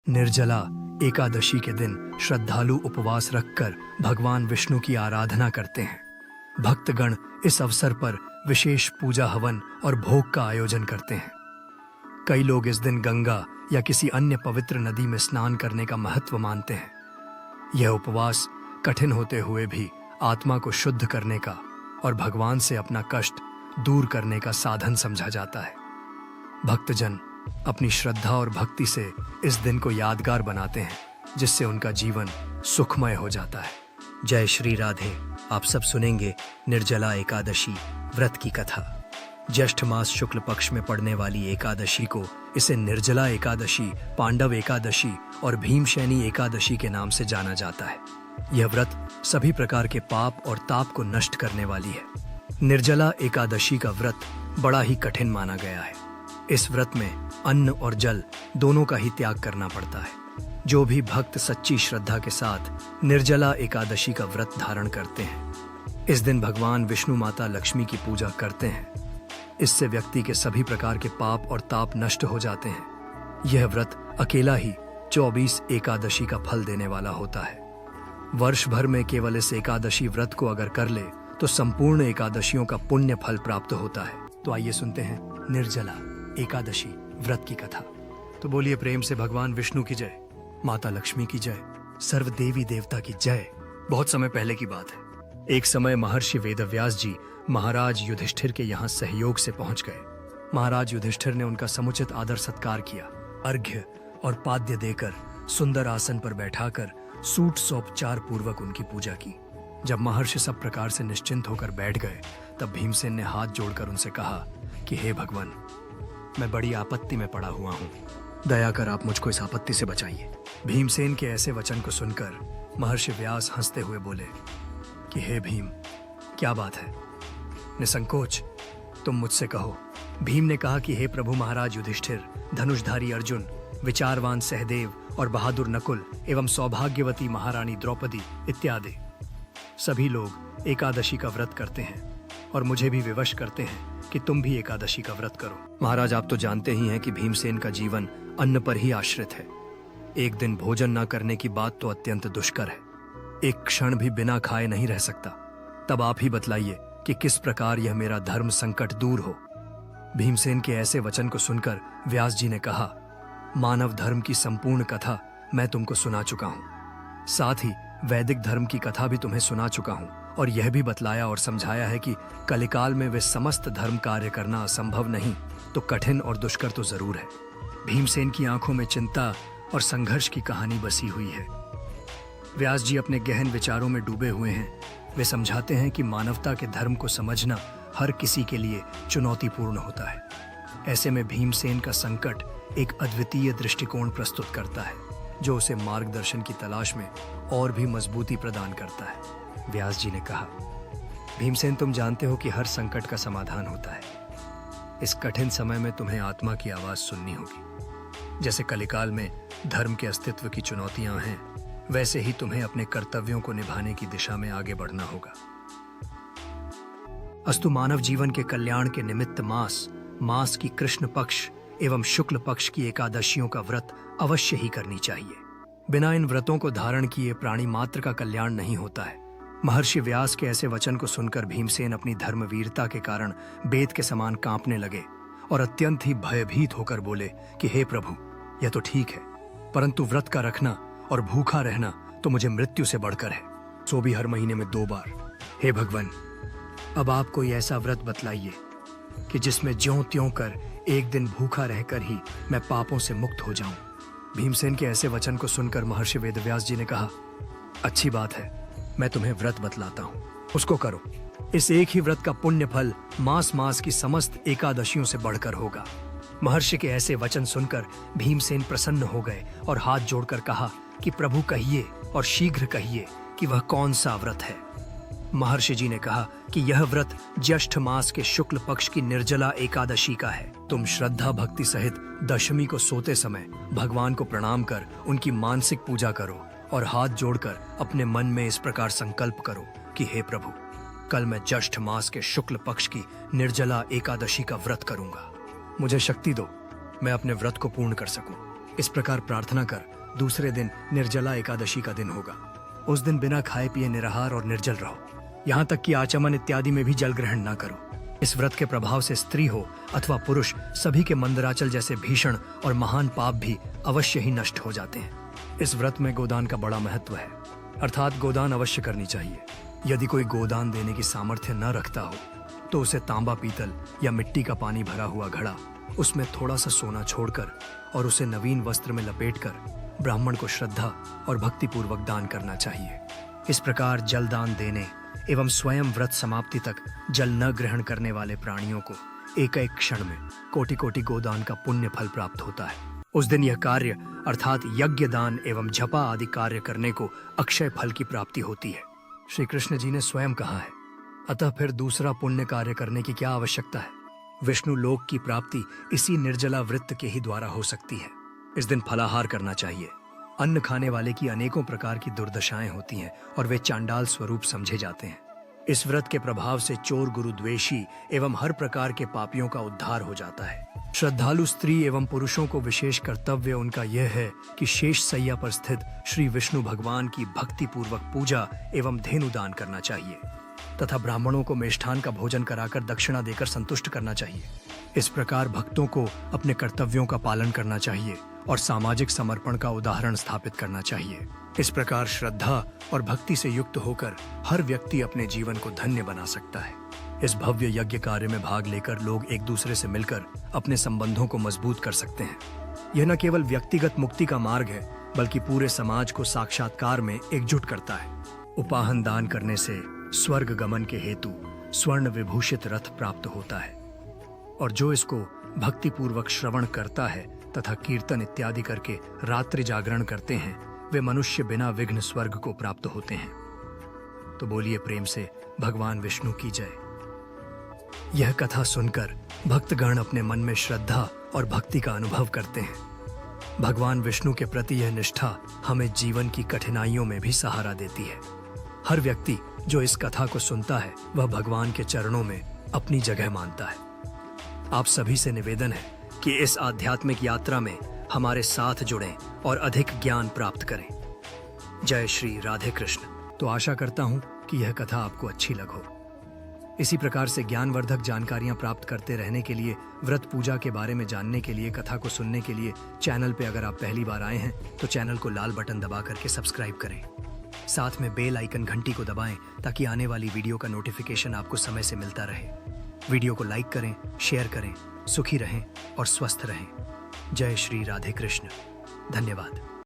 निर्जला एकादशी के दिन श्रद्धालु उपवास रखकर भगवान विष्णु की आराधना करते हैं। भक्तगण इस अवसर पर विशेष पूजा हवन और भोग का आयोजन करते हैं। कई लोग इस दिन गंगा या किसी अन्य पवित्र नदी में स्नान करने का महत्व मानते हैं। यह उपवास कठिन होते हुए भी आत्मा को शुद्ध करने का और भगवान से अपना कष्ट दूर करने का साधन समझा जाता है। भक्तजन अपनी श्रद्धा और भक्ति से इस दिन को यादगार बनाते हैं, जिससे उनका जीवन सुखमय हो जाता है। जय श्री राधे। आप सब सुनेंगे निर्जला एकादशी व्रत की कथा। ज्येष्ठ मास शुक्ल पक्ष में पड़ने वाली एकादशी को इसे निर्जला एकादशी, पांडव एकादशी और भीमशैनी एकादशी के नाम से जाना जाता है। यह व्रत सभी प्रकार के पाप और ताप को नष्ट करने वाली है। निर्जला एकादशी का व्रत बड़ा ही कठिन माना गया है। इस व्रत में अन्न और जल दोनों का ही त्याग करना पड़ता है। जो भी भक्त सच्ची श्रद्धा के साथ निर्जला एकादशी का व्रत धारण करते हैं, इस दिन भगवान विष्णु माता लक्ष्मी की पूजा करते हैं। इससे व्यक्ति के सभी प्रकार के पाप और ताप नष्ट हो जाते हैं। यह व्रत अकेला ही 24 एकादशी का फल देने वाला होता है। वर्ष भर में केवल इस एकादशी व्रत को अगर कर ले तो संपूर्ण एकादशियों का पुण्य फल प्राप्त होता है। तो आइए सुनते हैं निर्जला एकादशी व्रत की कथा। तो बोलिए प्रेम से भगवान विष्णु की जय, माता लक्ष्मी की जय, सर्व देवी देवता की जय। बहुत समय पहले की बात है। एक समय महर्षि वेदव्यास जी महाराज युधिष्ठिर के यहाँ सहयोग से पहुंच गए। महाराज युधिष्ठिर ने उनका समुचित आदर सत्कार किया। अर्घ्य और पाद्य देकर सुंदर आसन पर बैठाकर सूट सौपचार पूर्वक उनकी पूजा की। जब महर्षि सब प्रकार से निश्चिंत होकर बैठ गए, तब भीमसेन ने हाथ जोड़कर उनसे कहा कि हे भगवान, मैं बड़ी आपत्ति में पड़ा हुआ हूँ, दया कर आप मुझको इस आपत्ति से बचाइए। भीमसेन के ऐसे वचन को सुनकर महर्षि व्यास हंसते हुए बोले कि हे भीम, क्या बात है, निसंकोच तुम मुझसे कहो। भीम ने कहा कि हे प्रभु महाराज युधिष्ठिर, धनुषधारी अर्जुन, विचारवान सहदेव और बहादुर नकुल एवं सौभाग्यवती महारानी द्रौपदी इत्यादि सभी लोग एकादशी का व्रत करते हैं और मुझे भी विवश करते हैं कि तुम भी एकादशी का व्रत करो। महाराज, आप तो जानते ही हैं कि भीमसेन का जीवन अन्न पर ही आश्रित है। एक दिन भोजन न करने की बात तो अत्यंत दुष्कर है। एक क्षण भी बिना खाए नहीं रह सकता। तब आप ही बतलाइए कि किस प्रकार यह मेरा धर्म संकट दूर हो। भीमसेन के ऐसे वचन को सुनकर व्यास जी ने कहा, मानव धर्म की संपूर्ण कथा मैं तुमको सुना चुका हूँ। साथ ही वैदिक धर्म की कथा भी तुम्हें सुना चुका हूँ और यह भी बतलाया और समझाया है कि कलिकाल में वे समस्त धर्म कार्य करना असंभव नहीं तो कठिन और दुष्कर तो जरूर है। भीमसेन की आंखों में चिंता और संघर्ष की कहानी बसी हुई है। व्यास जी अपने गहन विचारों में डूबे हुए हैं। वे समझाते हैं कि मानवता के धर्म को समझना हर किसी के लिए चुनौतीपूर्ण होता है। ऐसे में भीमसेन का संकट एक अद्वितीय दृष्टिकोण प्रस्तुत करता है, जो उसे मार्गदर्शन की तलाश में और भी मजबूती प्रदान करता है। व्यास जी ने कहा, भीमसेन, तुम जानते हो कि हर संकट का समाधान होता है। इस कठिन समय में तुम्हें आत्मा की आवाज सुननी होगी। जैसे कलिकाल में धर्म के अस्तित्व की चुनौतियां हैं, वैसे ही तुम्हें अपने कर्तव्यों को निभाने की दिशा में आगे बढ़ना होगा। अस्तु, मानव जीवन के कल्याण के निमित्त मास की कृष्ण पक्ष एवं शुक्ल पक्ष की एकादशियों का व्रत अवश्य ही करनी चाहिए। बिना इन व्रतों को धारण किए प्राणी मात्र का कल्याण नहीं होता है। महर्षि व्यास के ऐसे वचन को सुनकर भीमसेन अपनी धर्मवीरता के कारण बेत के समान कांपने लगे और अत्यंत ही भयभीत होकर बोले कि हे प्रभु, यह तो ठीक है, परंतु व्रत का रखना और भूखा रहना तो मुझे मृत्यु से बढ़कर है, सो भी हर महीने में 2 बार। हे भगवान, अब आप कोई ऐसा व्रत बतलाइए कि जिसमें ज्यों त्यों कर एक दिन भूखा रहकर ही मैं पापों से मुक्त हो जाऊं। भीमसेन के ऐसे वचन को सुनकर महर्षि वेदव्यास जी ने कहा, अच्छी बात है, मैं तुम्हें व्रत बतलाता हूं, उसको करो। इस एक ही व्रत का पुण्य फल मास की समस्त एकादशियों से बढ़कर होगा। महर्षि के ऐसे वचन सुनकर भीमसेन प्रसन्न हो गए और हाथ जोड़कर कहा कि प्रभु, कहिए और शीघ्र कहिए कि वह कौन सा व्रत है। महर्षि जी ने कहा कि यह व्रत ज्येष्ठ मास के शुक्ल पक्ष की निर्जला एकादशी का है। तुम श्रद्धा भक्ति सहित दशमी को सोते समय भगवान को प्रणाम कर उनकी मानसिक पूजा करो और हाथ जोड़कर अपने मन में इस प्रकार संकल्प करो कि हे प्रभु, कल मैं ज्येष्ठ मास के शुक्ल पक्ष की निर्जला एकादशी का व्रत करूंगा। मुझे शक्ति दो, मैं अपने व्रत को पूर्ण कर सकूं। इस प्रकार प्रार्थना कर दूसरे दिन निर्जला एकादशी का दिन होगा। उस दिन बिना खाए पिए निराहार और निर्जल रहो, यहाँ तक कि आचमन इत्यादि में भी जल ग्रहण न करो। इस व्रत के प्रभाव से स्त्री हो अथवा पुरुष, सभी के मंदराचल जैसे भीषण और महान पाप भी अवश्य ही नष्ट हो जाते हैं। इस व्रत में गोदान का बड़ा महत्व है, अर्थात गोदान अवश्य करनी चाहिए। यदि कोई गोदान देने की सामर्थ्य न रखता हो तो उसे तांबा, पीतल या मिट्टी का पानी भरा हुआ घड़ा, उसमें थोड़ा सा सोना छोड़कर और उसे नवीन वस्त्र में लपेटकर ब्राह्मण को श्रद्धा और भक्ति पूर्वक दान करना चाहिए। इस प्रकार जल दान देने एवं स्वयं व्रत समाप्ति तक जल न ग्रहण करने वाले प्राणियों को एक एक क्षण में कोटि कोटि गोदान का पुण्य फल प्राप्त होता है। उस दिन यह कार्य अर्थात यज्ञ दान एवं जपा आदि कार्य करने को अक्षय फल की प्राप्ति होती है। श्री कृष्ण जी ने स्वयं कहा है, अतः फिर दूसरा पुण्य कार्य करने की क्या आवश्यकता है। विष्णु लोक की प्राप्ति इसी निर्जला वृत्त के ही द्वारा हो सकती है। इस दिन फलाहार करना चाहिए। अन्न खाने वाले की अनेकों प्रकार की दुर्दशाएं होती हैं और वे चांडाल स्वरूप समझे जाते हैं। इस व्रत के प्रभाव से चोर, गुरुद्वेषी एवं हर प्रकार के पापियों का उद्धार हो जाता है। श्रद्धालु स्त्री एवं पुरुषों को विशेष कर्तव्य उनका यह है कि शेष सैया पर स्थित श्री विष्णु भगवान की भक्ति पूर्वक पूजा एवं धेनु दान करना चाहिए तथा ब्राह्मणों को मिष्ठान का भोजन कराकर दक्षिणा देकर संतुष्ट करना चाहिए। इस प्रकार भक्तों को अपने कर्तव्यों का पालन करना चाहिए और सामाजिक समर्पण का उदाहरण स्थापित करना चाहिए। इस प्रकार श्रद्धा और भक्ति से युक्त होकर हर व्यक्ति अपने जीवन को धन्य बना सकता है। इस भव्य यज्ञ कार्य में भाग लेकर लोग एक दूसरे से मिलकर अपने संबंधों को मजबूत कर सकते हैं। यह न केवल व्यक्तिगत मुक्ति का मार्ग है, बल्कि पूरे समाज को साक्षात्कार में एकजुट करता है। उपाहन दान करने से स्वर्ग गमन के हेतु स्वर्ण विभूषित रथ प्राप्त होता है और जो इसको भक्ति पूर्वक श्रवण करता है तथा कीर्तन इत्यादि करके रात्रि जागरण करते हैं, वे मनुष्य बिना विघ्न स्वर्ग को प्राप्त होते हैं। तो बोलिए प्रेम से भगवान विष्णु की जय। यह कथा सुनकर भक्तगण अपने मन में श्रद्धा और भक्ति का अनुभव करते हैं। भगवान विष्णु के प्रति यह निष्ठा हमें जीवन की कठिनाइयों में भी सहारा देती है। हर व्यक्ति जो इस कथा को सुनता है वह भगवान के चरणों में अपनी जगह मानता है। आप सभी से निवेदन है कि इस आध्यात्मिक यात्रा में हमारे साथ जुड़ें और अधिक ज्ञान प्राप्त करें। जय श्री राधे कृष्ण। तो आशा करता हूं कि यह कथा आपको अच्छी लगे। इसी प्रकार से ज्ञानवर्धक जानकारियां प्राप्त करते रहने के लिए, व्रत पूजा के बारे में जानने के लिए, कथा को सुनने के लिए चैनल पे अगर आप पहली बार आए हैं तो चैनल को लाल बटन दबा करके सब्सक्राइब करें। साथ में बेल आइकन घंटी को दबाएं ताकि आने वाली वीडियो का नोटिफिकेशन आपको समय से मिलता रहे। वीडियो को लाइक करें, शेयर करें। सुखी रहें और स्वस्थ रहें। जय श्री राधे कृष्ण। धन्यवाद।